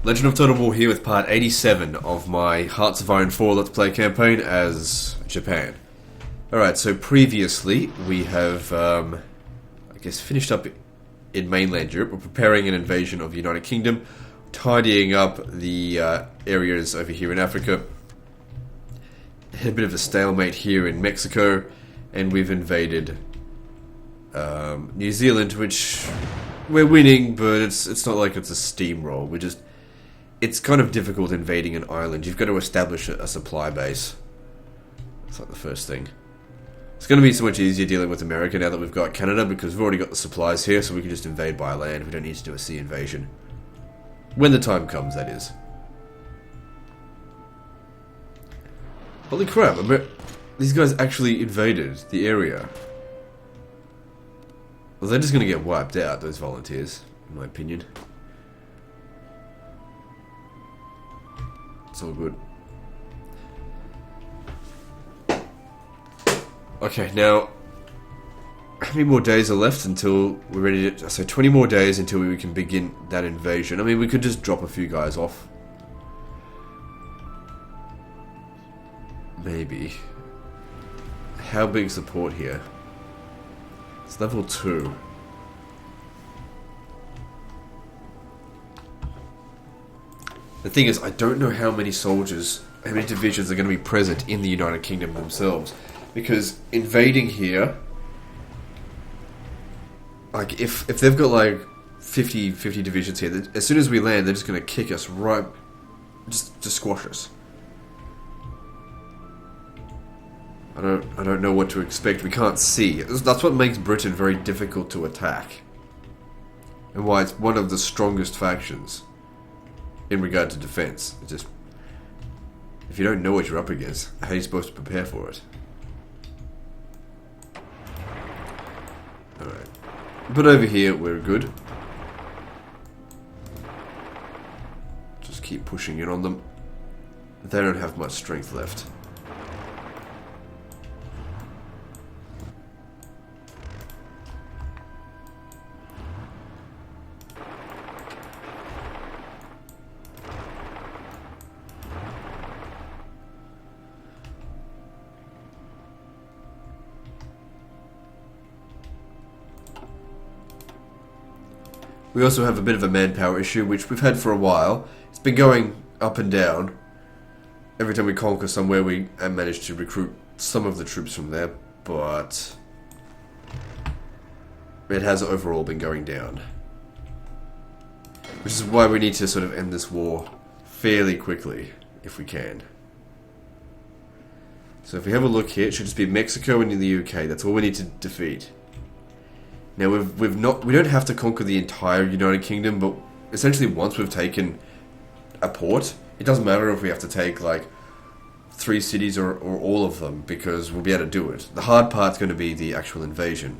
Legend of Total War here with part 87 of my Hearts of Iron 4 Let's Play campaign as Japan. Alright, so previously we have, I guess, finished up in mainland Europe. We're preparing an invasion of the United Kingdom, tidying up the areas over here in Africa. Had a bit of a stalemate here in Mexico, and we've invaded New Zealand, which we're winning, but it's not like it's a steamroll. It's kind of difficult invading an island. You've got to establish a supply base. That's like the first thing. It's going to be so much easier dealing with America now that we've got Canada, because we've already got the supplies here, so we can just invade by land. We don't need to do a sea invasion. When the time comes, that is. Holy crap, these guys actually invaded the area. Well, they're just going to get wiped out, those volunteers, in my opinion. It's all good. Okay, now, how many more days are left until we're ready to... So 20 more days until we can begin that invasion. I mean, we could just drop a few guys off. Maybe. How big is the port here? It's level 2. The thing is, I don't know how many soldiers, how many divisions are going to be present in the United Kingdom themselves. Because invading here, like, if they've got like 50 divisions here, as soon as we land, they're just going to kick us right, just squash us. I don't know what to expect. We can't see. That's what makes Britain very difficult to attack. And why it's one of the strongest factions in regard to defense. It's just, if you don't know what you're up against, how are you supposed to prepare for it? Alright. But over here, we're good. Just keep pushing in on them. They don't have much strength left. We also have a bit of a manpower issue, which we've had for a while. It's been going up and down. Every time we conquer somewhere, we manage to recruit some of the troops from there, but it has overall been going down. Which is why we need to sort of end this war fairly quickly, if we can. So if we have a look here, it should just be Mexico and in the UK. That's all we need to defeat. Now we don't have to conquer the entire United Kingdom, but essentially once we've taken a port, it doesn't matter if we have to take like 3 cities or all of them, because we'll be able to do it. The hard part's going to be the actual invasion.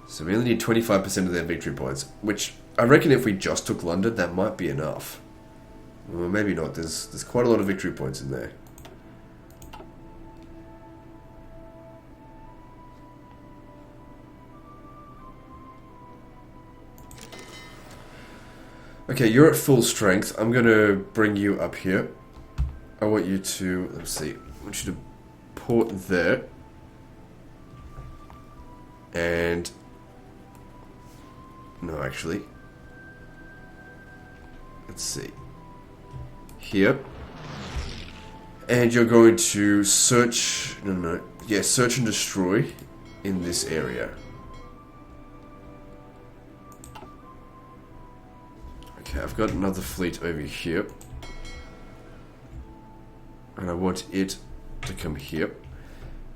So we only need 25% of their victory points, which I reckon if we just took London, that might be enough. Well, maybe not. There's quite a lot of victory points in there. Okay, you're at full strength. I'm going to bring you up here. I want you to... Let's see. I want you to port there. And... No, actually. Let's see. Here. And you're going to search... No. Yeah, search and destroy in this area. Okay, I've got another fleet over here. And I want it to come here.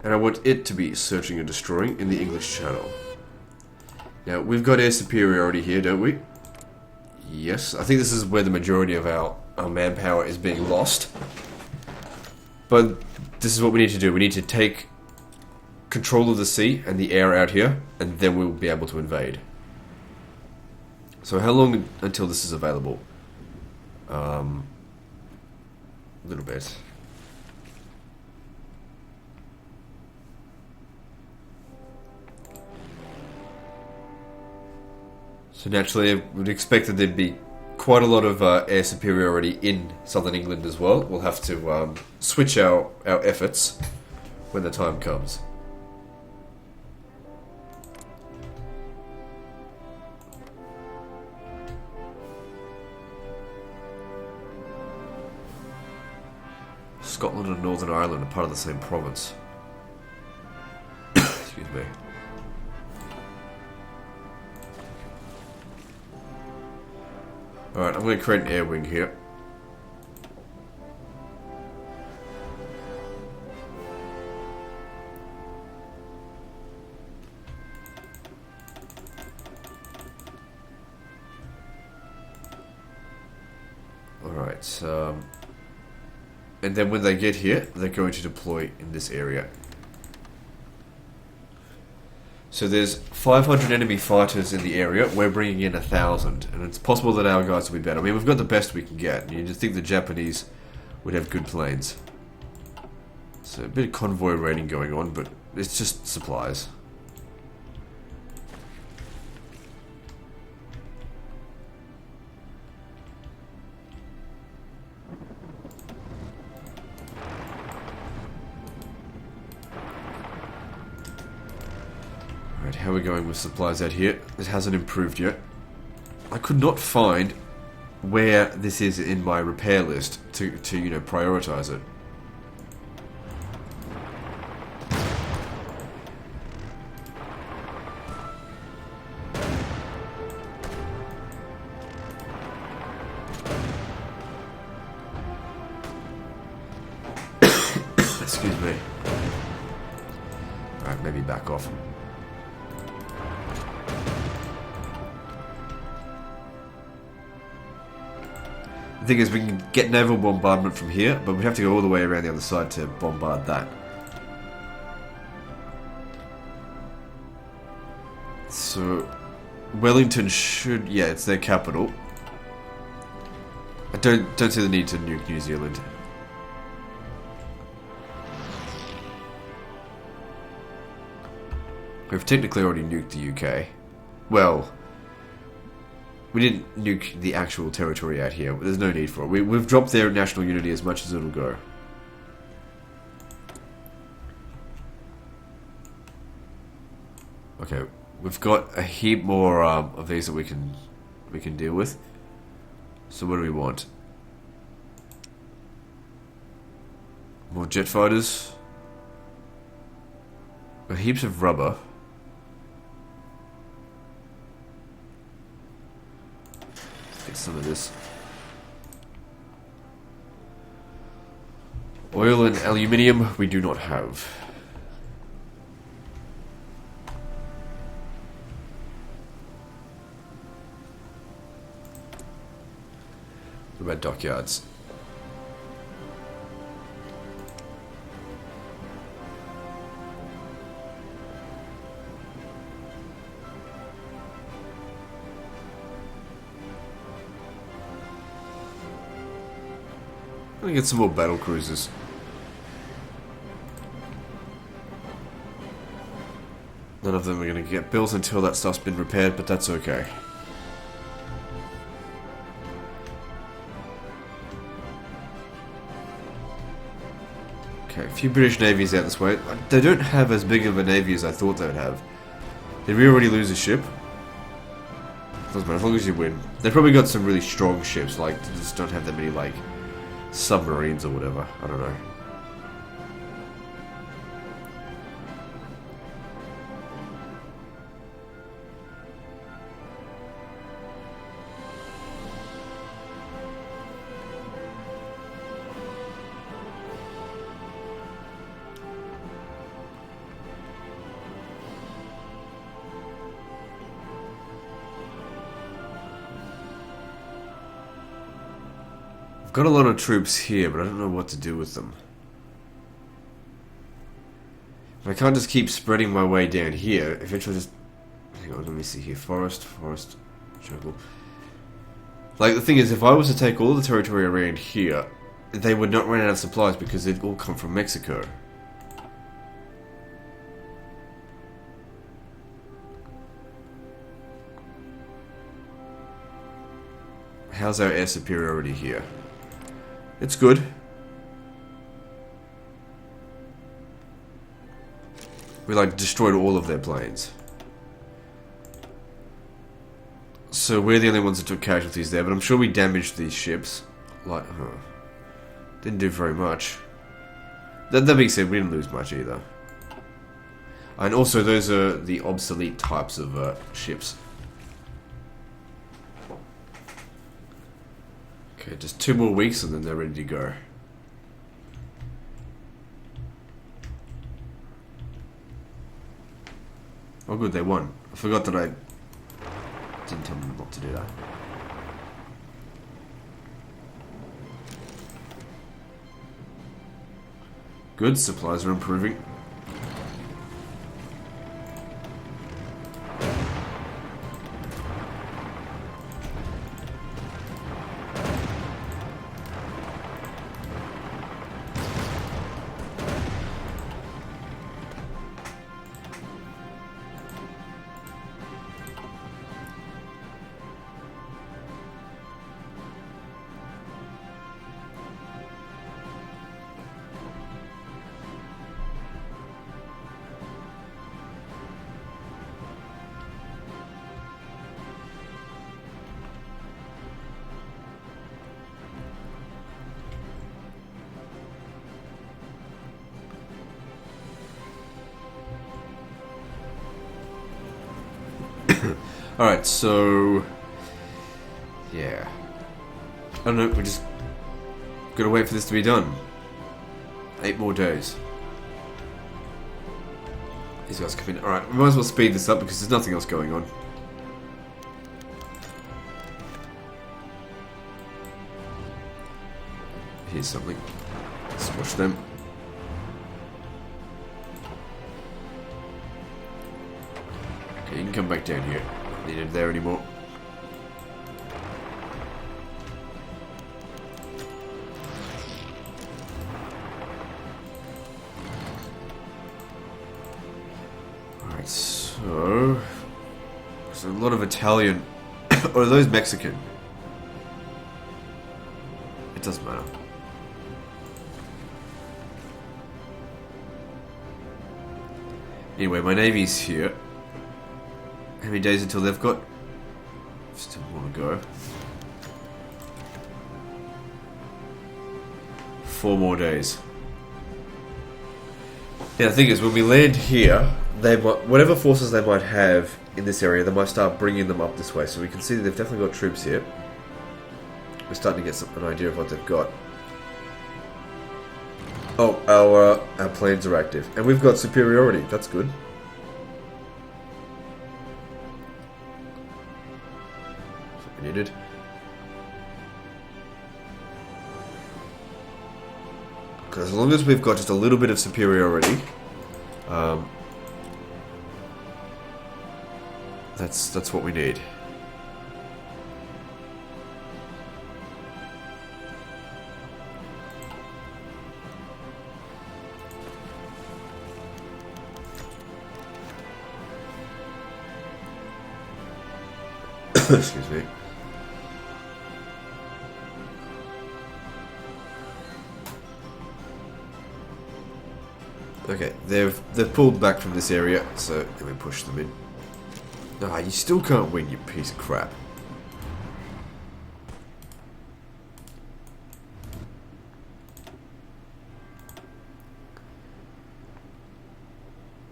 And I want it to be searching and destroying in the English Channel. Now, we've got air superiority here, don't we? Yes, I think this is where the majority of our manpower is being lost. But this is what we need to do. We need to take control of the sea and the air out here, and then we'll be able to invade. So how long until this is available? A little bit. So naturally, I would expect that there'd be quite a lot of air superiority in southern England as well. We'll have to switch our efforts when the time comes. Scotland and Northern Ireland are part of the same province. Excuse me. Alright, I'm going to create an air wing here. Alright, and then when they get here, they're going to deploy in this area. So there's 500 enemy fighters in the area, we're bringing in 1,000, and it's possible that our guys will be better. I mean, we've got the best we can get, you just think the Japanese would have good planes. So a bit of convoy raiding going on, but it's just supplies. How are we going with supplies out here? It hasn't improved yet. I could not find where this is in my repair list to you know, prioritize it. Excuse me. Alright, maybe back off. The thing is, we can get naval bombardment from here, but we have to go all the way around the other side to bombard that. So, Wellington should... yeah, it's their capital. I don't see the need to nuke New Zealand. We've technically already nuked the UK. Well... we didn't nuke the actual territory out here. There's no need for it. We've dropped their national unity as much as it'll go. Okay, we've got a heap more of these that we can deal with. So what do we want? More jet fighters. Got heaps of rubber. Get some of this. Oil and aluminium we do not have. What about dockyards? I'm gonna get some more battle cruisers. None of them are gonna get built until that stuff's been repaired, but that's okay. Okay, a few British navies out this way. They don't have as big of a navy as I thought they would have. Did we already lose a ship? Doesn't matter, as long as you win. They probably got some really strong ships, like, they just don't have that many, like, submarines or whatever. I don't know. I've got a lot of troops here, but I don't know what to do with them. I can't just keep spreading my way down here. Eventually just... hang on, let me see here. Forest, jungle. Like, the thing is, if I was to take all the territory around here, they would not run out of supplies because they'd all come from Mexico. how's our air superiority here? It's good. We like destroyed all of their planes. So we're the only ones that took casualties there, but I'm sure we damaged these ships. Like, didn't do very much. That being said, we didn't lose much either. And also, those are the obsolete types of ships. Okay, just 2 more weeks and then they're ready to go. Oh good, they won. I forgot that I didn't tell them not to do that. Good, supplies are improving. Alright, so... yeah. I don't know, we're just gonna wait for this to be done. 8 more days. These guys come in. Alright, we might as well speed this up because there's nothing else going on. Here's something. Squash them. Okay, you can come back down here. Not needed there anymore. Alright, so... there's a lot of Italian... or are those Mexican? It doesn't matter. Anyway, my navy's here. How many days until they've got? Still more to go. 4 more days. Yeah, the thing is, when we land here, they might, whatever forces they might have in this area, they might start bringing them up this way. So we can see that they've definitely got troops here. We're starting to get an idea of what they've got. Oh, our planes are active. And we've got superiority. That's good. That's what we needed. Because as long as we've got just a little bit of superiority, that's what we need. Excuse me. Okay, they've pulled back from this area, so let me push them in. Ah, you still can't win, you piece of crap.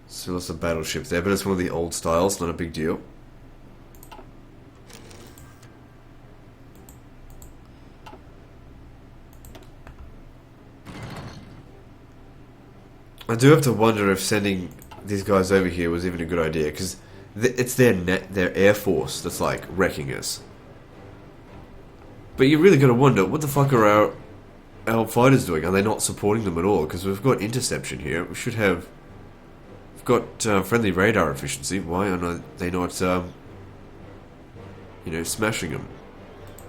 Still lots of battleships there, but it's one of the old styles, not a big deal. I do have to wonder if sending these guys over here was even a good idea, because it's their air force that's like wrecking us. But you really got to wonder, what the fuck are our fighters doing? Are they not supporting them at all? Because we've got interception here. We should have. We've got friendly radar efficiency. Why are they not, you know, smashing them?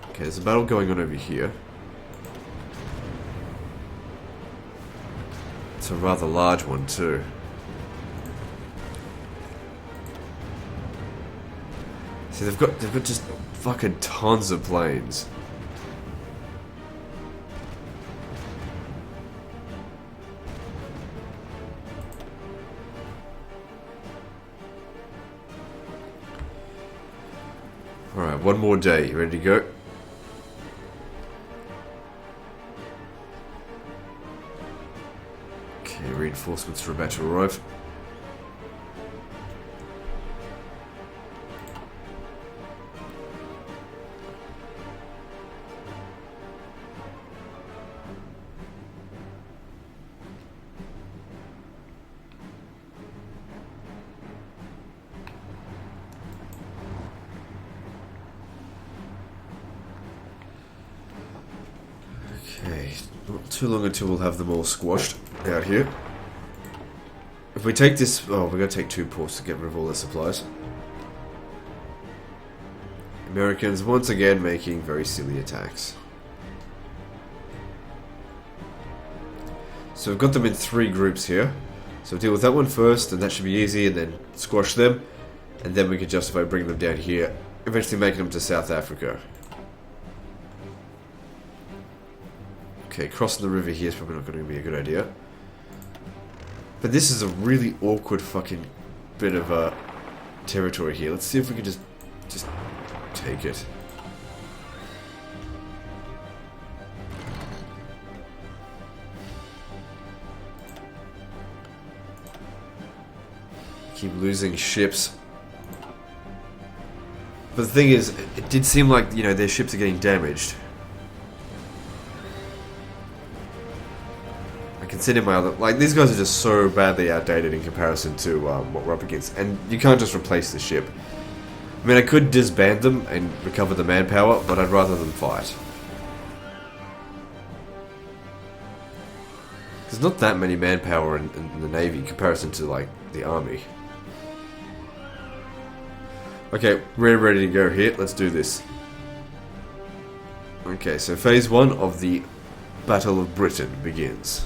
Okay, there's a battle going on over here. It's a rather large one too. See, they've got just fucking tons of planes. Alright, one more day. You ready to go? Okay, reinforcements are about to arrive. Okay, not too long until we'll have them all squashed out here. If we take this... Oh, we're going to take 2 ports to get rid of all the supplies. Americans once again making very silly attacks. So we've got them in 3 groups here. So we'll deal with that one first, and that should be easy, and then squash them. And then we can justify bringing them down here, eventually making them to South Africa. Okay, crossing the river here is probably not going to be a good idea. But this is a really awkward fucking bit of territory here. Let's see if we can just take it. Keep losing ships. But the thing is, it did seem like, you know, their ships are getting damaged. Consider my other... Like, these guys are just so badly outdated in comparison to what we're up against. And you can't just replace the ship. I mean, I could disband them and recover the manpower, but I'd rather them fight. There's not that many manpower in the Navy in comparison to, like, the Army. Okay, we're ready to go here. Let's do this. Okay, so phase 1 of the Battle of Britain begins.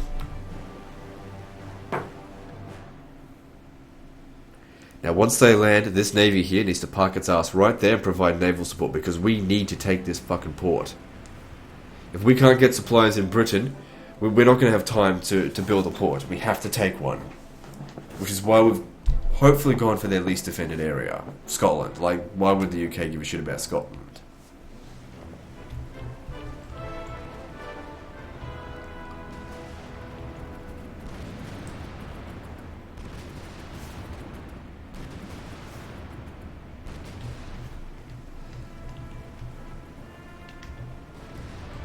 Now, once they land, this navy here needs to park its ass right there and provide naval support, because we need to take this fucking port. If we can't get supplies in Britain, we're not going to have time to build a port. We have to take one. Which is why we've hopefully gone for their least defended area, Scotland. Like, why would the UK give a shit about Scotland?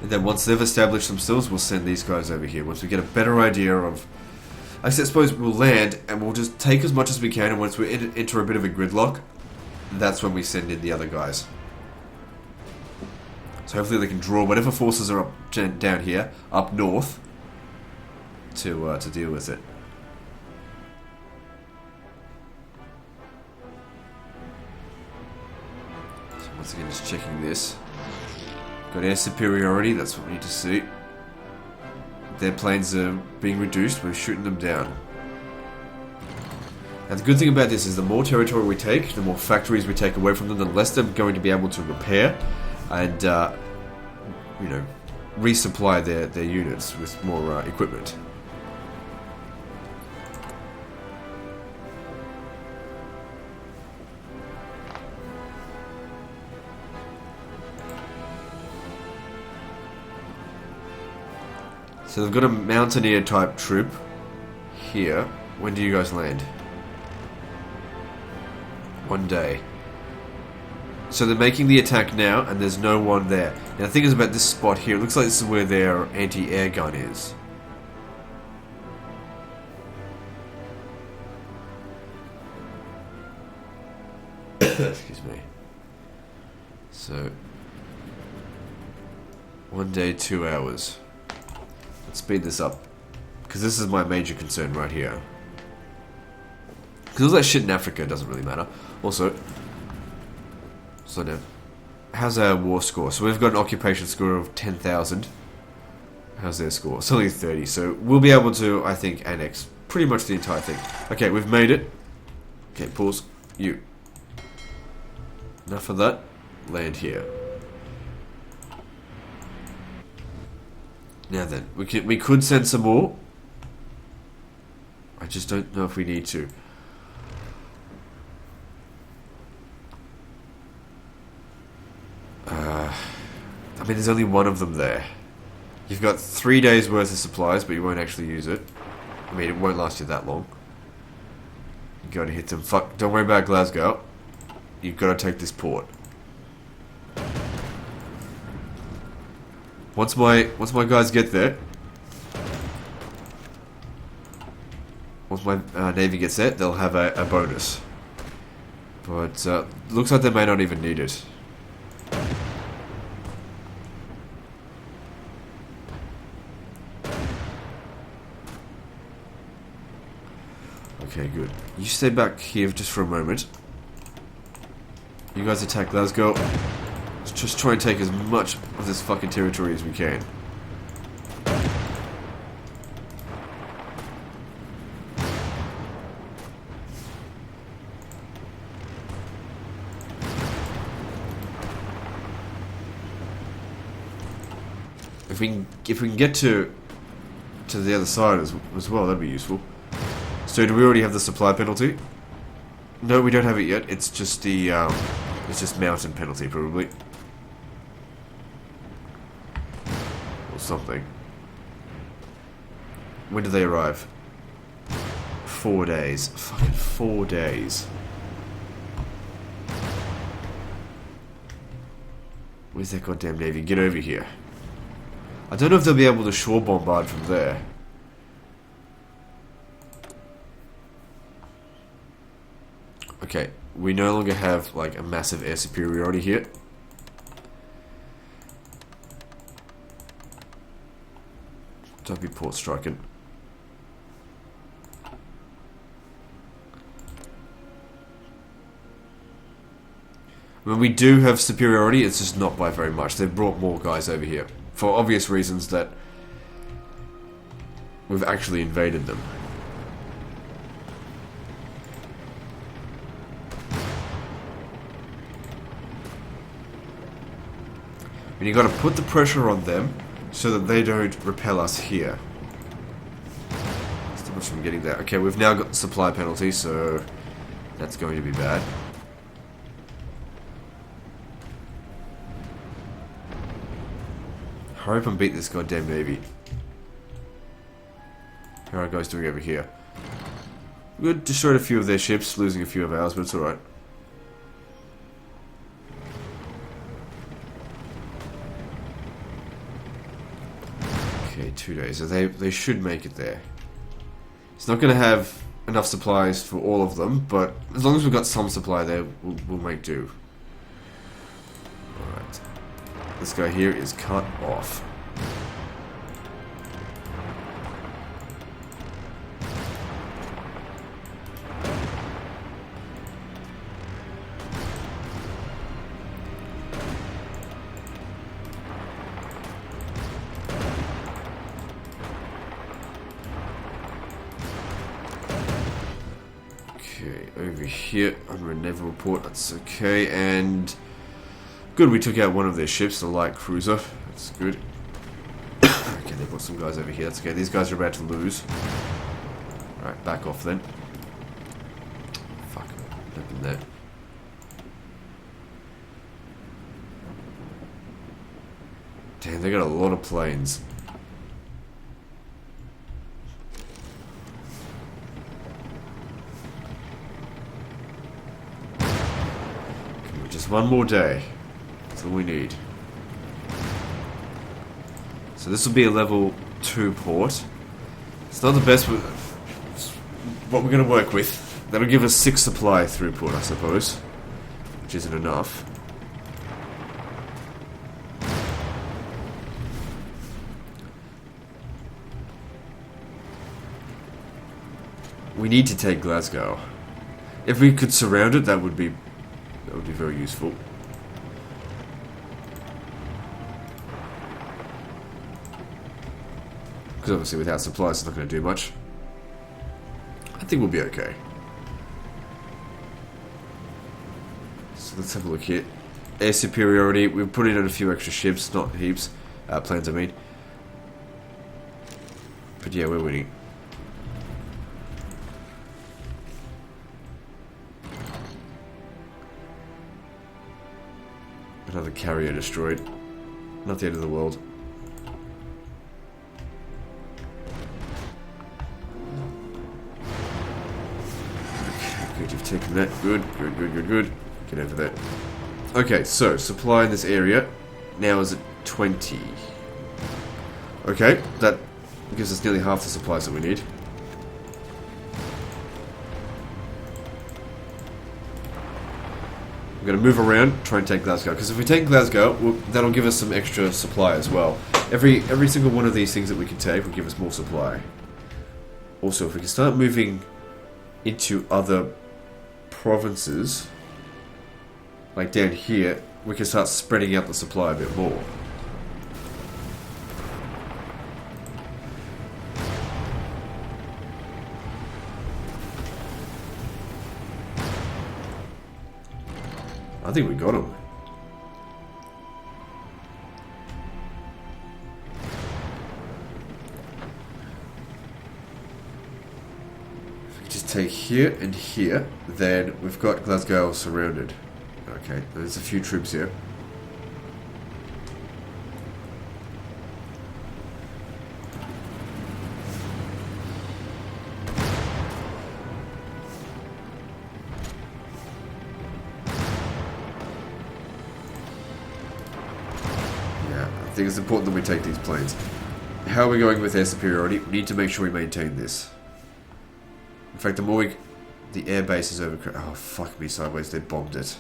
And then once they've established themselves, we'll send these guys over here. Once we get a better idea of... I suppose we'll land, and we'll just take as much as we can, and once we enter a bit of a gridlock, that's when we send in the other guys. So hopefully they can draw whatever forces are up down here, up north, to deal with it. So once again, just checking this. Got air superiority, that's what we need to see. Their planes are being reduced, we're shooting them down. Now the good thing about this is the more territory we take, the more factories we take away from them, the less they're going to be able to repair and, you know, resupply their units with more equipment. So they've got a mountaineer type troop here. When do you guys land? One day. So they're making the attack now, and there's no one there. Now the thing is about this spot here, it looks like this is where their anti-air gun is. Excuse me. So 1 day, 2 hours. Let's speed this up, because this is my major concern right here. Because all that shit in Africa doesn't really matter. Also, so now, how's our war score? So we've got an occupation score of 10,000. How's their score? It's only 30, so we'll be able to, I think, annex pretty much the entire thing. Okay, we've made it. Okay, pause. You. Enough of that. Land here. Now then, we could send some more. I just don't know if we need to. I mean, there's only one of them there. You've got 3 days worth of supplies, but you won't actually use it. I mean, it won't last you that long. You gotta hit them. Fuck, don't worry about Glasgow. You've gotta take this port. Once my guys get there, once my navy gets there, they'll have a bonus. But looks like they may not even need it. Okay, good. You stay back here just for a moment. You guys attack Glasgow. Let's just try and take as much of this fucking territory as we can. If we can get to the other side as well, that'd be useful. So do we already have the supply penalty? No, we don't have it yet. It's just the it's just mountain penalty probably, or something. When do they arrive? 4 days. Fucking 4 days. Where's that goddamn navy? Get over here. I don't know if they'll be able to shore bombard from there. Okay, we no longer have like a massive air superiority here. Don't be port striking. I mean, we do have superiority, it's just not by very much. They've brought more guys over here. For obvious reasons that we've actually invaded them. And you gotta put the pressure on them so that they don't repel us here. Stop us from getting that. Okay, we've now got the supply penalty, so that's going to be bad. Hurry up and beat this goddamn navy. How are our guys doing over here? We destroyed a few of their ships, losing a few of ours, but it's alright. Okay, 2 days. So they should make it there. It's not going to have enough supplies for all of them, but as long as we've got some supply there, we'll make do. Alright. This guy here is cut off. Okay, over here, under a naval report, that's okay, and good, we took out one of their ships, the light cruiser, that's good. Okay, they brought some guys over here, that's okay, these guys are about to lose. Alright, back off then. Fuck, open that. Damn, they got a lot of planes. Just one more day. That's all we need. So this will be a level 2 port. It's not the best with what we're going to work with. That'll give us 6 supply throughput, I suppose. Which isn't enough. We need to take Glasgow. If we could surround it, that would be very useful. Because obviously without supplies it's not going to do much. I think we'll be okay. So let's have a look here. Air superiority, we've put in a few extra ships, not heaps. Planes I mean. But yeah, we're winning. Another carrier destroyed. Not the end of the world. Okay, good, you've taken that. Good, good, good, good, good. Get over that. Okay, so supply in this area now is at 20. Okay, that gives us nearly half the supplies that we need. We're going to move around, try and take Glasgow, because if we take Glasgow, that'll give us some extra supply as well. Every single one of these things that we can take will give us more supply. Also, if we can start moving into other provinces, like down here, we can start spreading out the supply a bit more. I think we got him. If we just take here and here, then we've got Glasgow surrounded. Okay, there's a few troops here. I think it's important that we take these planes. How are we going with air superiority? We need to make sure we maintain this. In fact, the more we... The air base is over... Oh, fuck me sideways. They bombed it.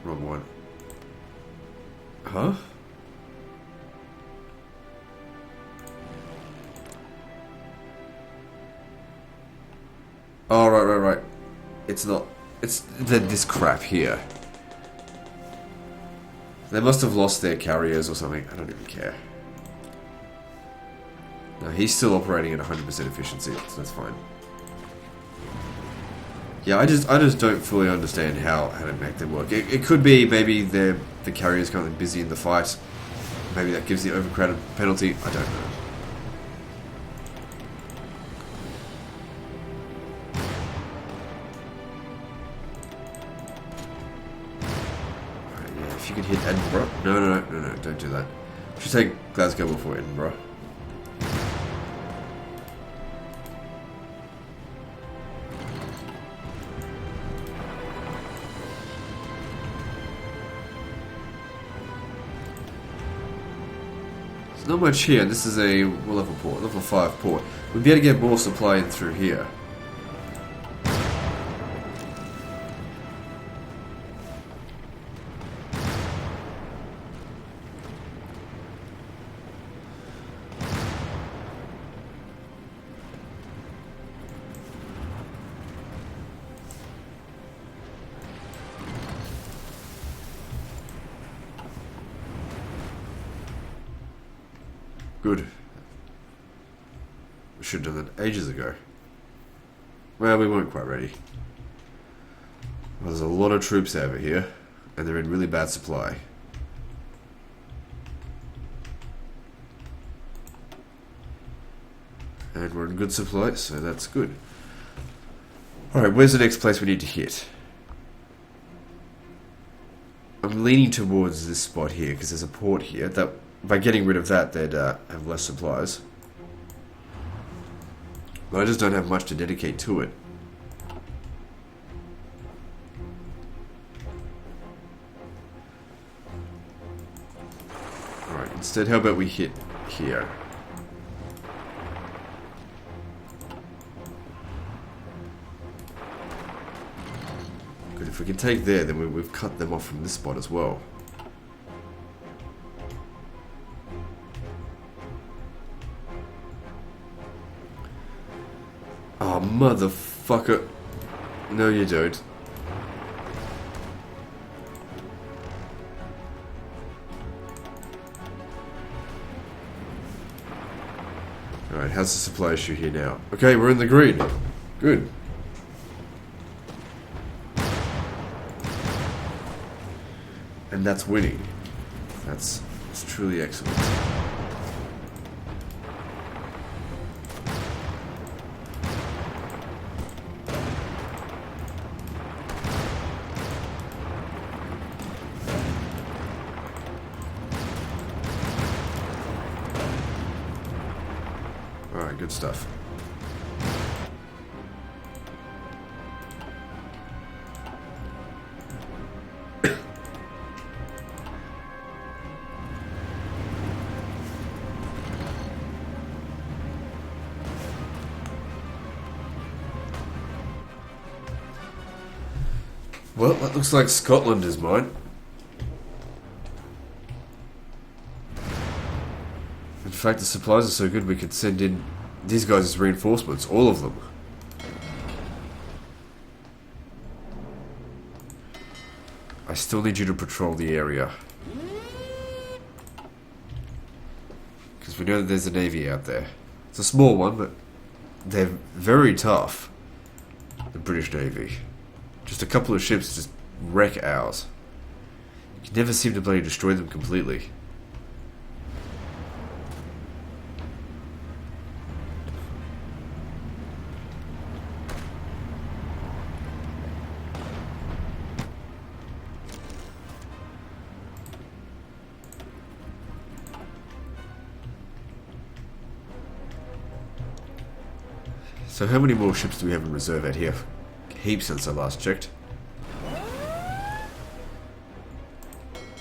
Wrong one. Huh? Oh, right. It's not... It's this crap here. They must have lost their carriers or something. I don't even care. No, he's still operating at 100% efficiency, so that's fine. Yeah, I just don't fully understand how to make them work. It could be maybe the carrier's kind of busy in the fight. Maybe that gives the overcrowded penalty. I don't know. You can hit Edinburgh. No, don't do that. We should take Glasgow before Edinburgh. There's not much here, and this is a level 5 port. We'd be able to get more supply in through here. Good. We should have done that ages ago. Well, we weren't quite ready. Well, there's a lot of troops over here, and they're in really bad supply. And we're in good supply, so that's good. Alright, where's the next place we need to hit? I'm leaning towards this spot here, because there's a port here. That by getting rid of that, they'd have less supplies. But I just don't have much to dedicate to it. Alright, instead, how about we hit here? Good, if we can take there, then we've cut them off from this spot as well. Oh, motherfucker. No, you don't. Alright, how's the supply issue here now? Okay, we're in the green. Good. And that's winning. That's truly excellent. Good stuff. Well, that looks like Scotland is mine. In fact, the supplies are so good we could send in these guys as reinforcements, all of them. I still need you to patrol the area. Because we know that there's a navy out there. It's a small one, but they're very tough. The British Navy. Just a couple of ships just wreck ours. You can never seem to bloody destroy them completely. So how many more ships do we have in reserve out here? Heaps since I last checked.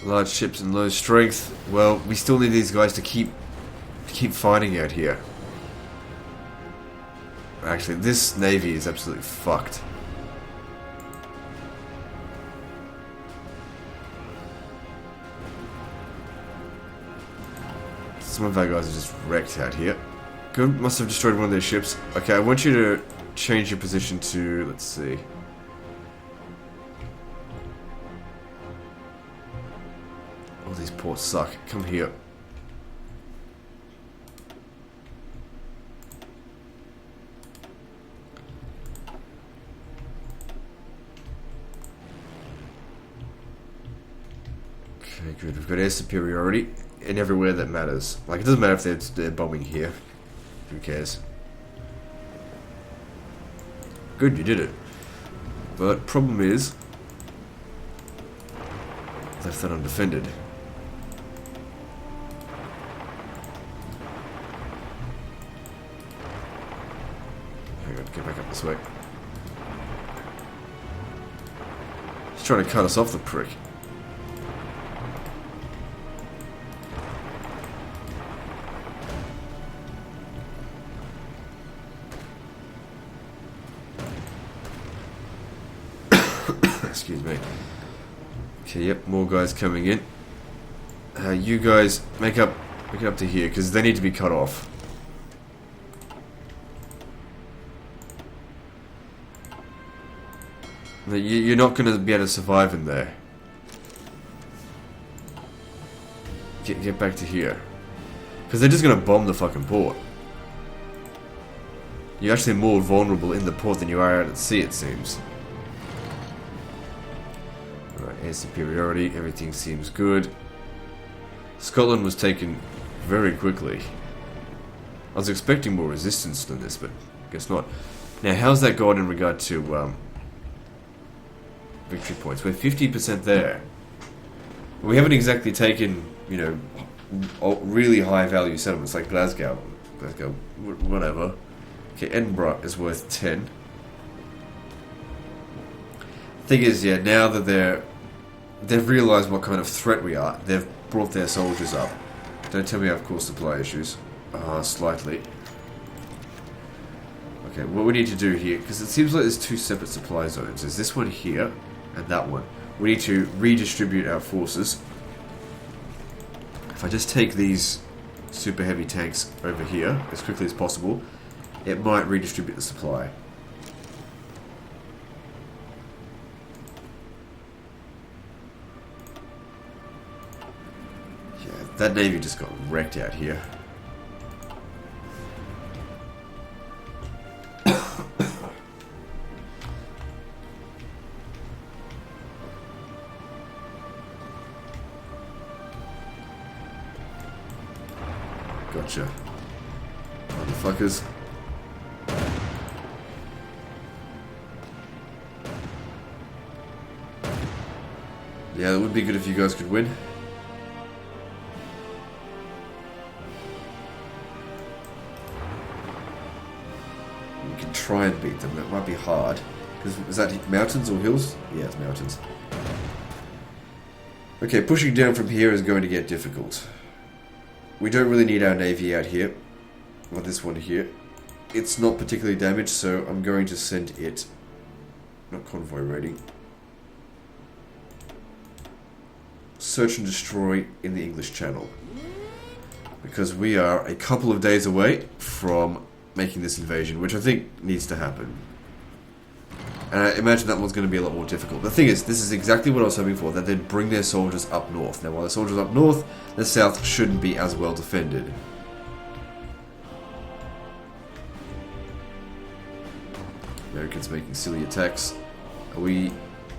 Large ships and low strength. Well, we still need these guys to keep fighting out here. Actually, this navy is absolutely fucked. Some of our guys are just wrecked out here. Good, must have destroyed one of their ships. Okay, I want you to change your position to, let's see. All these ports suck. Come here. Okay, good. We've got air superiority in everywhere that matters. Like, it doesn't matter if they're bombing here. Who cares? Good, you did it. But problem is, left that undefended. Hang on, get back up this way. He's trying to cut us off, the prick. Excuse me. Okay, yep, more guys coming in. You guys make it up to here because they need to be cut off. You're not going to be able to survive in there. Get back to here, because they're just going to bomb the fucking port. You're actually more vulnerable in the port than you are out at sea, it seems. Air superiority, everything seems good. Scotland was taken very quickly. I was expecting more resistance than this, but guess not. Now, how's that going in regard to victory points? We're 50% there. We haven't exactly taken, you know, really high value settlements like Glasgow, whatever. Okay, Edinburgh is worth 10. Thing is, yeah, now that they've realised what kind of threat we are, they've brought their soldiers up. Don't tell me I've caused supply issues. Slightly. Okay, what we need to do here, because it seems like there's two separate supply zones. There's this one here, and that one. We need to redistribute our forces. If I just take these super heavy tanks over here as quickly as possible, it might redistribute the supply. That navy just got wrecked out here. Gotcha. Motherfuckers. Yeah, it would be good if you guys could win. try and beat them. That might be hard. Because is that mountains or hills? Yeah, it's mountains. Okay, pushing down from here is going to get difficult. We don't really need our navy out here. Well, this one here. It's not particularly damaged, so I'm going to send it... Not convoy raiding. Search and destroy in the English Channel. Because we are a couple of days away from making this invasion, which I think needs to happen. And I imagine that one's going to be a lot more difficult. The thing is, this is exactly what I was hoping for, that they'd bring their soldiers up north. Now, while the soldiers up north, the south shouldn't be as well defended. Americans making silly attacks. Are we...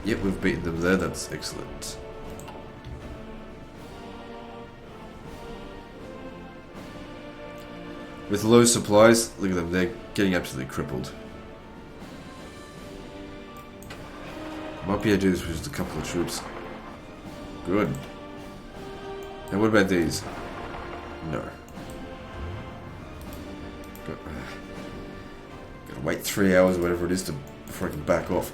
Yep, we've beaten them there. That's excellent. With low supplies, look at them, they're getting absolutely crippled. Might be able to do this with just a couple of troops. Good. And what about these? No. Gotta wait 3 hours or whatever it is before I can back off.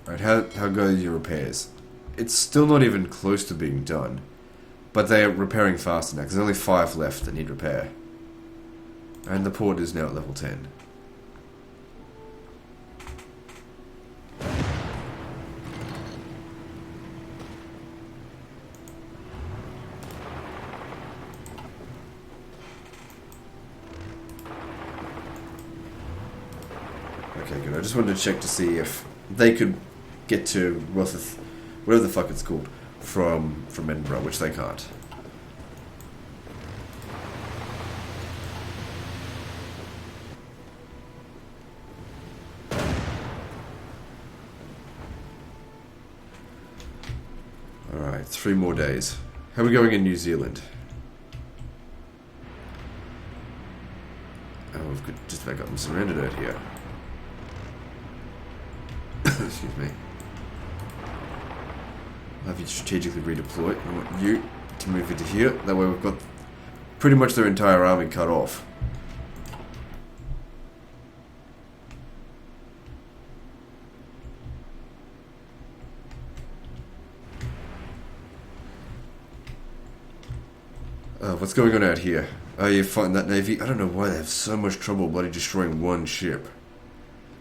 Right, how go your repairs? It's still not even close to being done, but they are repairing faster now, because there's only 5 left that need repair. And the port is now at level 10. Okay, good. I just wanted to check to see if they could get to Rothith, whatever the fuck it's called, from Edinburgh, which they can't. Alright, 3 more days. How are we going in New Zealand? Oh, we've just about got them surrendered out here. Excuse me. I'll have you strategically redeploy. I want you to move into here. That way we've got pretty much their entire army cut off. What's going on out here? Oh, you're fighting that navy? I don't know why they have so much trouble bloody destroying one ship.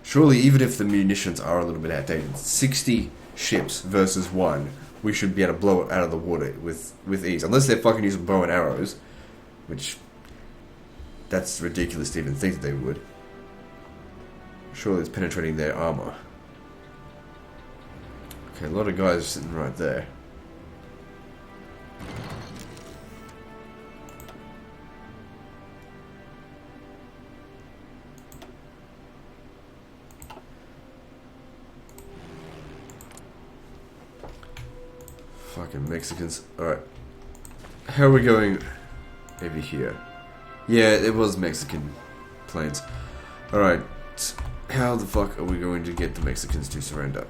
Surely, even if the munitions are a little bit outdated, 60 ships versus 1, we should be able to blow it out of the water with ease. Unless they're fucking using bow and arrows, which, that's ridiculous to even think that they would. Surely it's penetrating their armor. Okay, a lot of guys are sitting right there. Fucking Mexicans. Alright. How are we going over here? Yeah, it was Mexican planes. Alright. How the fuck are we going to get the Mexicans to surrender?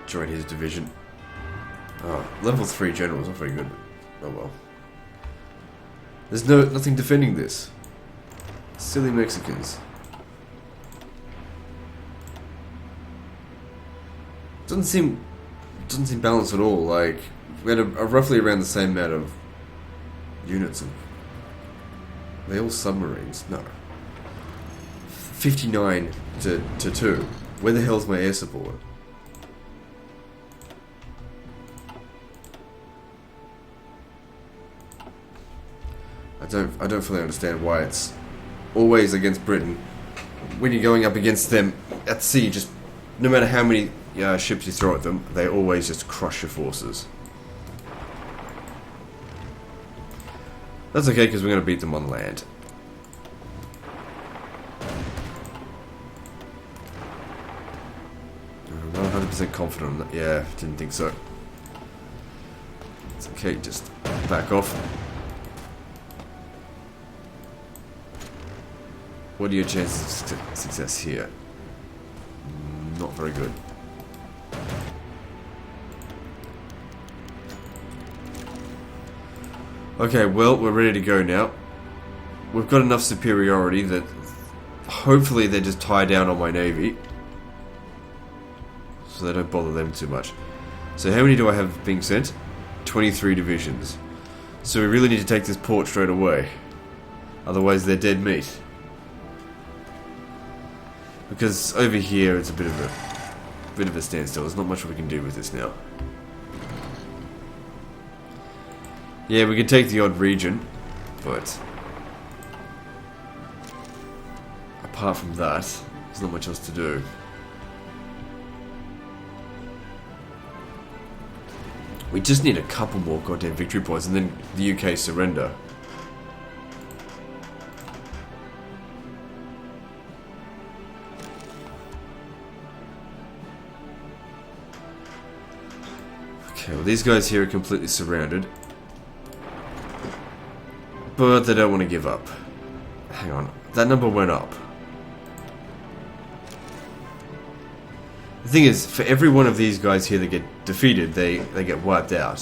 Join his division. Oh, level 3 general is not very good. Oh well. There's nothing defending this. Silly Mexicans. Doesn't seem balanced at all. Like we had a roughly around the same amount of units. Are they all submarines? No. 59 to 2. Where the hell's my air support? I don't fully understand why it's always against Britain. When you're going up against them at sea, just no matter how many ships you throw at them, they always just crush your forces. That's okay, because we're going to beat them on land. 100% confident on that. Yeah, didn't think so. It's okay, just back off. What are your chances of success here? Not very good. Okay, well, we're ready to go now. We've got enough superiority that hopefully they just tie down on my navy, so they don't bother them too much. So how many do I have being sent? 23 divisions. So we really need to take this port straight away. Otherwise they're dead meat. Because over here it's a bit of a standstill. There's not much we can do with this now. Yeah, we can take the odd region, but apart from that, there's not much else to do. We just need a couple more goddamn victory points and then the UK surrender. Okay, well these guys here are completely surrounded. But they don't want to give up. Hang on, that number went up. The thing is, for every one of these guys here that get defeated, they get wiped out.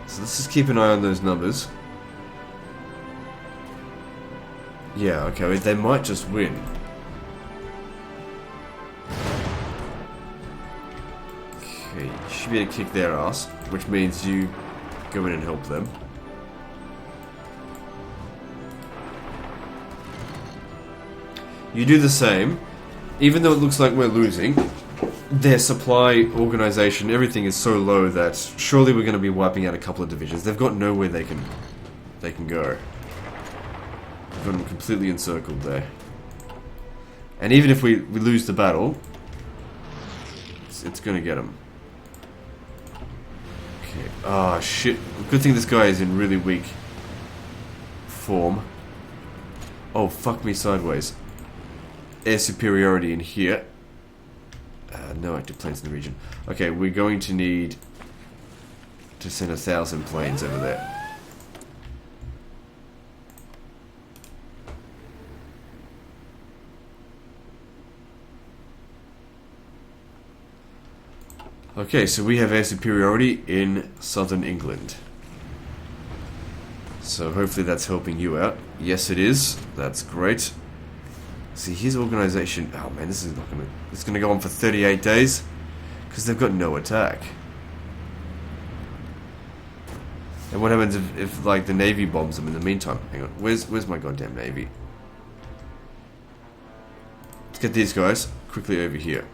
So let's just keep an eye on those numbers. Yeah, okay, they might just win. Okay, you should be able to kick their ass, which means you go in and help them. You do the same. Even though it looks like we're losing, their supply organization, everything is so low that surely we're going to be wiping out a couple of divisions. They've got nowhere they can go. We've got them completely encircled there. And even if we lose the battle, it's going to get them. Okay. Ah, shit. Good thing this guy is in really weak form. Oh, fuck me sideways. Air superiority in here. No active planes in the region. Okay, we're going to need to send 1,000 planes over there. Okay, so we have air superiority in southern England. So hopefully that's helping you out. Yes, it is. That's great. See, his organization... Oh man, this is not gonna... It's gonna go on for 38 days. Because they've got no attack. And what happens if like, the Navy bombs them in the meantime? Hang on, where's my goddamn Navy? Let's get these guys quickly over here.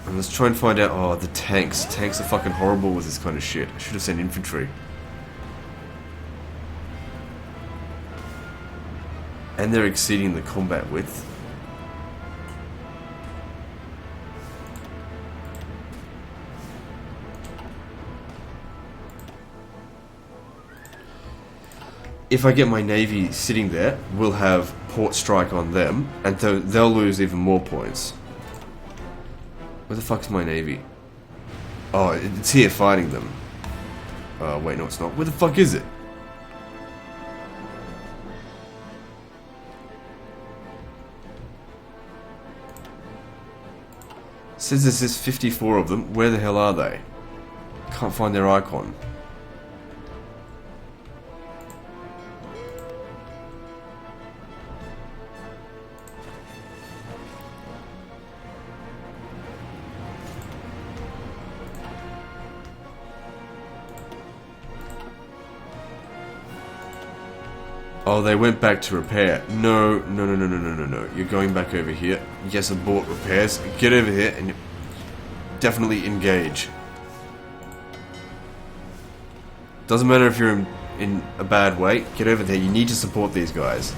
And let's try and find out... Oh, the tanks. Tanks are fucking horrible with this kind of shit. I should have sent infantry. And they're exceeding the combat width. If I get my navy sitting there, we'll have port strike on them, and they'll lose even more points. Where the fuck's my navy? Oh, it's here fighting them. Oh, wait, no it's not. Where the fuck is it? Says there's 54 of them. Where the hell are they? Can't find their icon. Oh, they went back to repair. No. You're going back over here. Yes, abort repairs. Get over here and definitely engage. Doesn't matter if you're in a bad way. Get over there. You need to support these guys.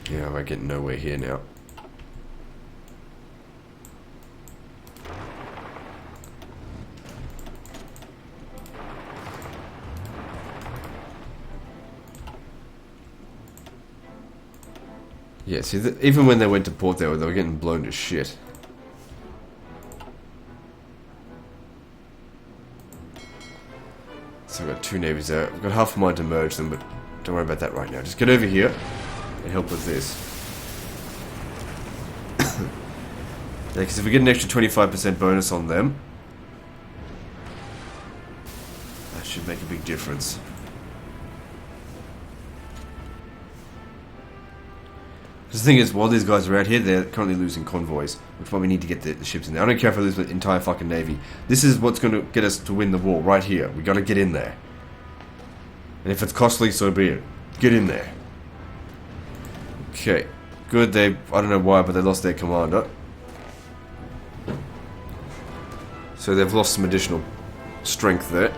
Yeah, we're getting nowhere here now. Yeah, see, even when they went to port there, they were getting blown to shit. So we've got two navies there. We've got half a mind to merge them, but don't worry about that right now. Just get over here and help with this. Yeah, because if we get an extra 25% bonus on them, that should make a big difference. The thing is, while these guys are out here, they're currently losing convoys, which is why we need to get the ships in there. I don't care if I lose the entire fucking navy. This is what's going to get us to win the war, right here. We got to get in there. And if it's costly, so be it. Get in there. Okay. Good, I don't know why, but they lost their commander. So they've lost some additional strength there,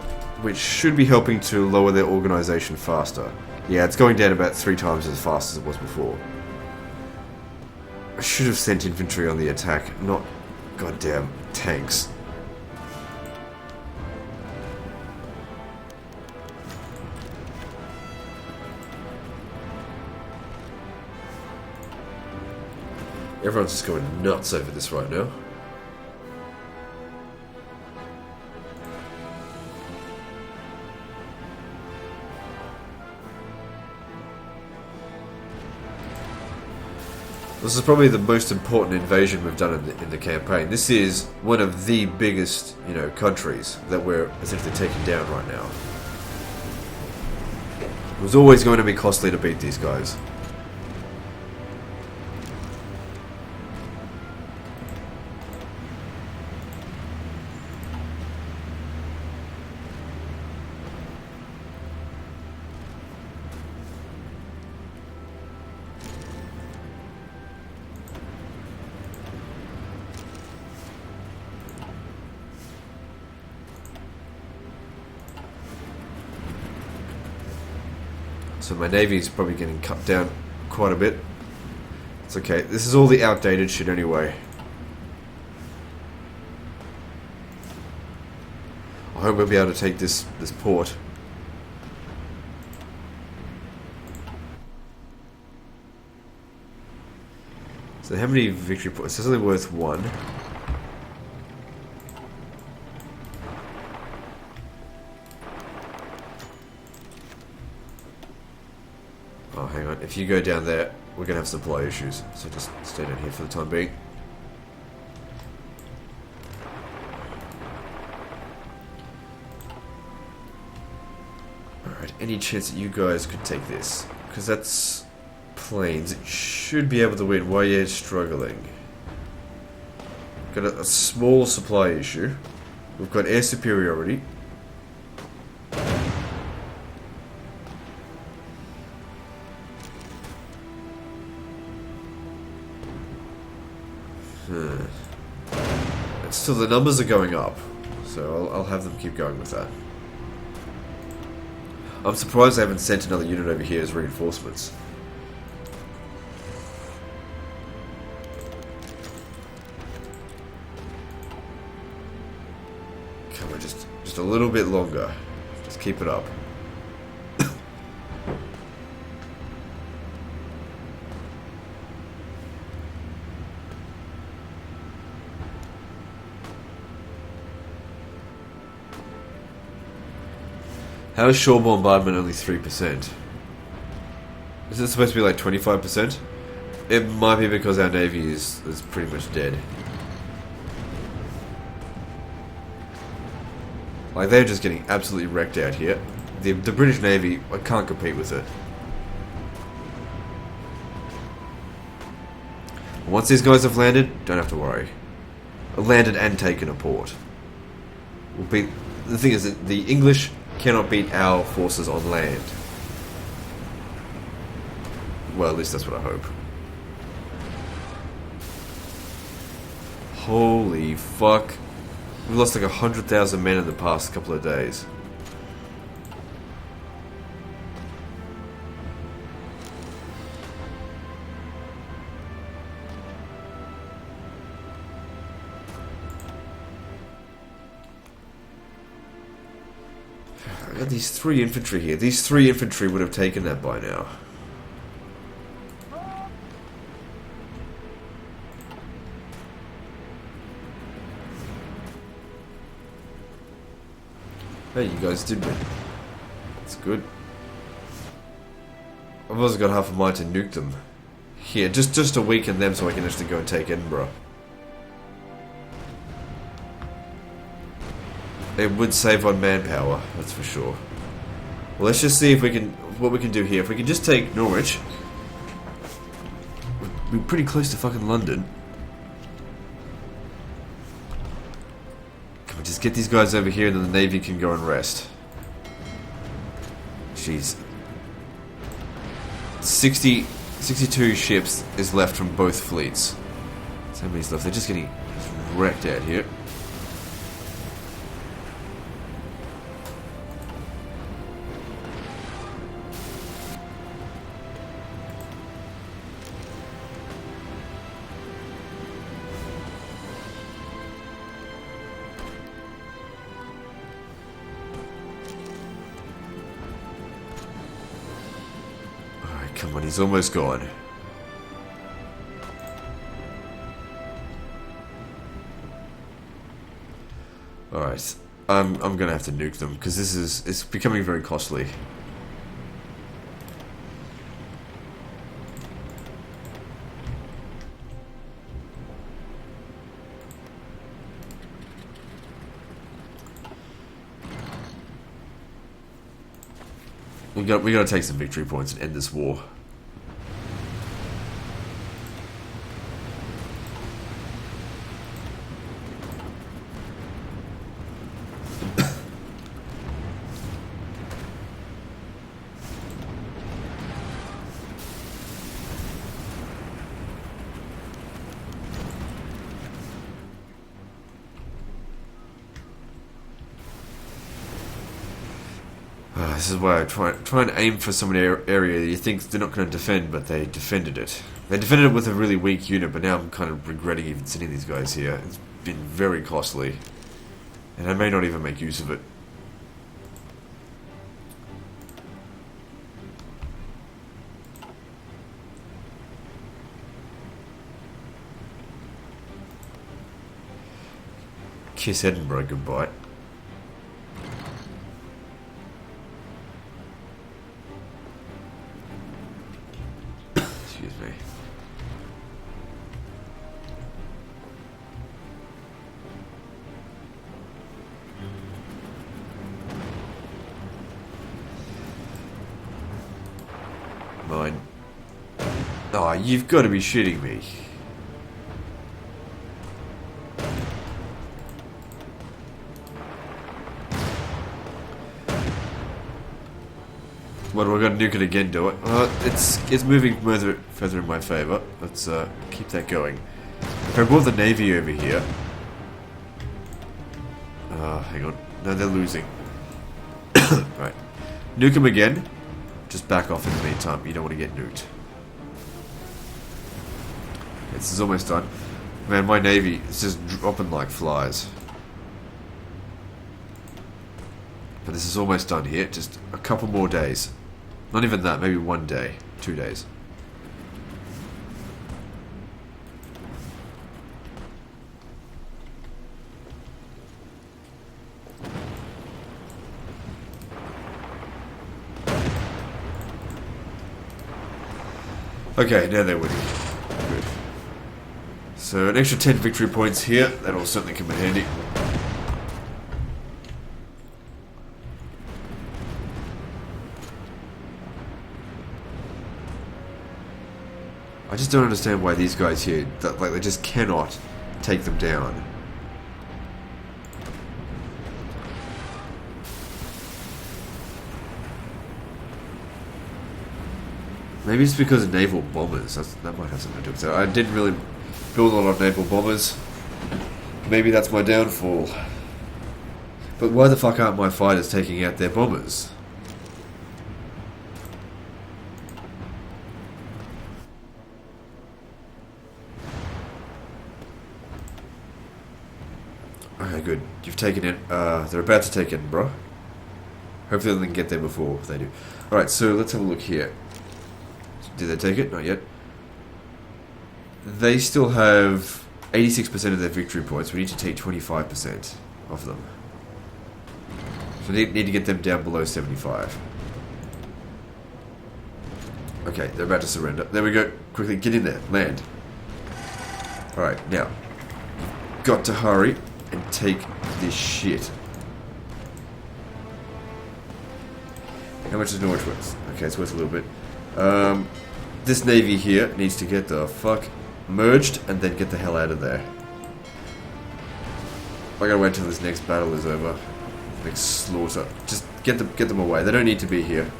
which should be helping to lower their organization faster. Yeah, it's going down about 3 times as fast as it was before. I should have sent infantry on the attack, not goddamn tanks. Everyone's just going nuts over this right now. This is probably the most important invasion we've done in the campaign. This is one of the biggest, countries that we're essentially taking down right now. It was always going to be costly to beat these guys. So my navy is probably getting cut down quite a bit. It's okay. This is all the outdated shit anyway. I hope we'll be able to take this port. So how many victory points? It's only worth 1. Oh, hang on. If you go down there, we're going to have supply issues. So just stay down here for the time being. Alright, any chance that you guys could take this? Because that's planes. It should be able to win. Why are you struggling? Got a small supply issue. We've got air superiority. And still, the numbers are going up, so I'll have them keep going with that. I'm surprised they haven't sent another unit over here as reinforcements. Come on, just a little bit longer. Just keep it up. How is shore bombardment only 3%? Is it supposed to be like 25%? It might be because our navy is pretty much dead. Like, they're just getting absolutely wrecked out here. The British Navy, I can't compete with it. Once these guys have landed, don't have to worry. Landed and taken a port. The thing is that the English cannot beat our forces on land. Well, at least that's what I hope. Holy fuck. We lost like 100,000 men in the past couple of days. got these 3 infantry here. These 3 infantry would have taken that by now. Hey, you guys did win. That's good. I've also got half a mind to nuke them. Here, just to weaken them so I can actually go and take Edinburgh. It would save on manpower, that's for sure. Well, let's just see if we can, what we can do here. If we can just take Norwich, we're pretty close to fucking London. Can we just get these guys over here and then the Navy can go and rest? Jeez. 62 ships is left from both fleets. So many's left. They're just getting wrecked out here. Come on, he's almost gone. Alright, I'm gonna have to nuke them because it's becoming very costly. We gotta take some victory points and end this war. This is why I try and aim for some area you think they're not going to defend, but they defended it. They defended it with a really weak unit, but now I'm kind of regretting even sending these guys here. It's been very costly, and I may not even make use of it. Kiss Edinburgh goodbye. Excuse me. Mine. Oh, you've got to be shitting me. What, do I got to nuke it again, do it? It's moving further in my favour. Let's keep that going. If I brought the Navy over here... hang on. No, they're losing. Right. Nuke them again. Just back off in the meantime. You don't want to get nuked. This is almost done. Man, my Navy is just dropping like flies. But this is almost done here. Just a couple more days. Not even that, maybe 1 day, 2 days. Okay, now they're winning. Good. So an extra 10 victory points here. That'll certainly come in handy. I just don't understand why these guys here, like, they just cannot take them down. Maybe it's because of naval bombers. That might have something to do with it. I didn't really build a lot of naval bombers. Maybe that's my downfall. But why the fuck aren't my fighters taking out their bombers? Okay, good. You've taken it. They're about to take Edinburgh. Hopefully they can get there before they do. Alright, so let's have a look here. Did they take it? Not yet. They still have 86% of their victory points. We need to take 25% of them. So we need to get them down below 75. Okay, they're about to surrender. There we go. Quickly, get in there. Land. Alright, now. You've got to hurry and take this shit. How much is Norwich worth? Okay, it's worth a little bit. This navy here needs to get the fuck merged and then get the hell out of there. I gotta wait till this next battle is over. Next slaughter. Just get them away. They don't need to be here.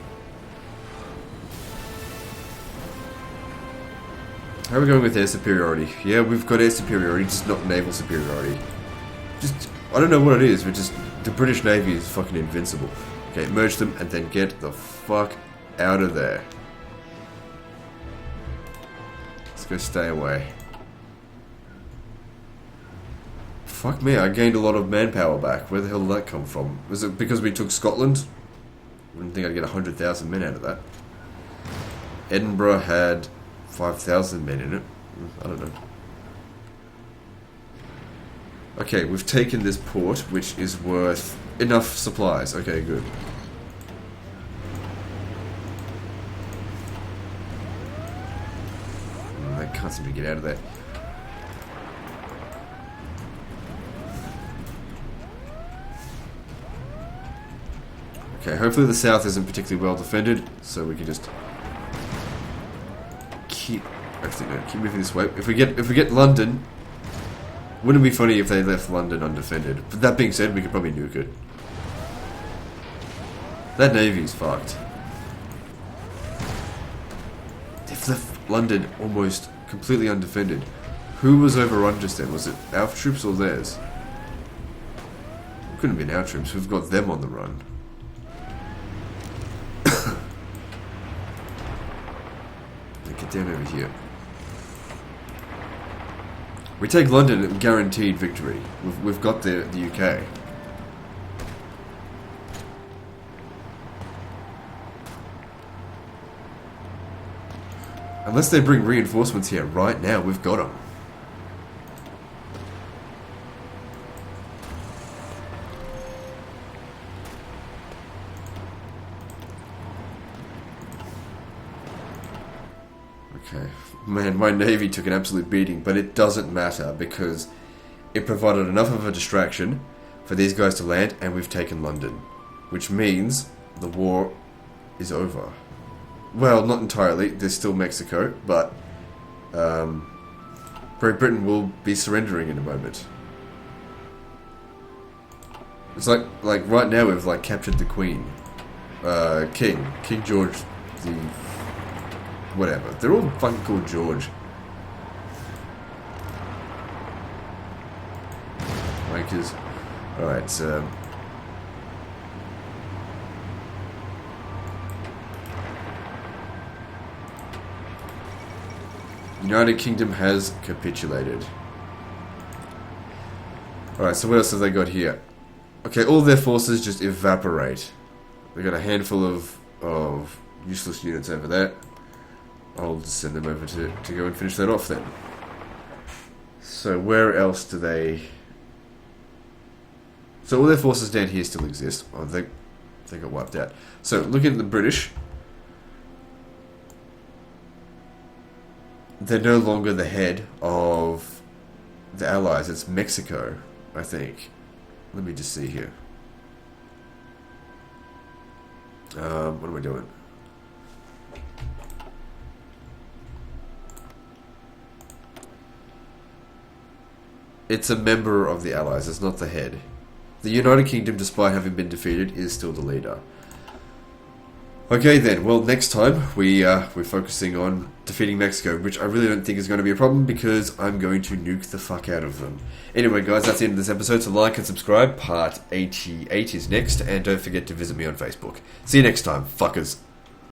How are we going with air superiority? Yeah, we've got air superiority, just not naval superiority. Just, I don't know what it is, but just, the British Navy is fucking invincible. Okay, merge them and then get the fuck out of there. Let's go stay away. Fuck me, I gained a lot of manpower back. Where the hell did that come from? Was it because we took Scotland? I didn't think I'd get 100,000 men out of that. Edinburgh had 5,000 men in it. I don't know. Okay, we've taken this port, which is worth enough supplies. Okay, good. They can't seem to get out of there. Okay, hopefully the south isn't particularly well defended, so we can just keep moving this way. If we get London, wouldn't it be funny if they left London undefended? But that being said, we could probably nuke it. That navy's fucked. They've left London almost completely undefended. Who was overrun just then? Was it our troops or theirs? It couldn't have been our troops. We've got them on the run. Get down over here. We take London, guaranteed victory. We've got the UK. Unless they bring reinforcements here right now, we've got them. Okay. Man, my navy took an absolute beating, but it doesn't matter because it provided enough of a distraction for these guys to land, and we've taken London. Which means the war is over. Well, not entirely. There's still Mexico, but Great Britain will be surrendering in a moment. It's like right now we've like captured the Queen, King George the whatever. They're all fucking called George. Wankers. Alright, United Kingdom has capitulated. Alright, so what else have they got here? Okay, all their forces just evaporate. They got a handful of useless units over there. I'll just send them over to go and finish that off then. So where else do they... So all their forces down here still exist. Oh, they got wiped out. So looking at the British, they're no longer the head of the Allies. It's Mexico, I think. Let me just see here. What am I doing? It's a member of the Allies, it's not the head. The United Kingdom, despite having been defeated, is still the leader. Okay then, well next time we're focusing on defeating Mexico, which I really don't think is going to be a problem because I'm going to nuke the fuck out of them. Anyway guys, that's the end of this episode, so like and subscribe. Part 88 is next, and don't forget to visit me on Facebook. See you next time, fuckers.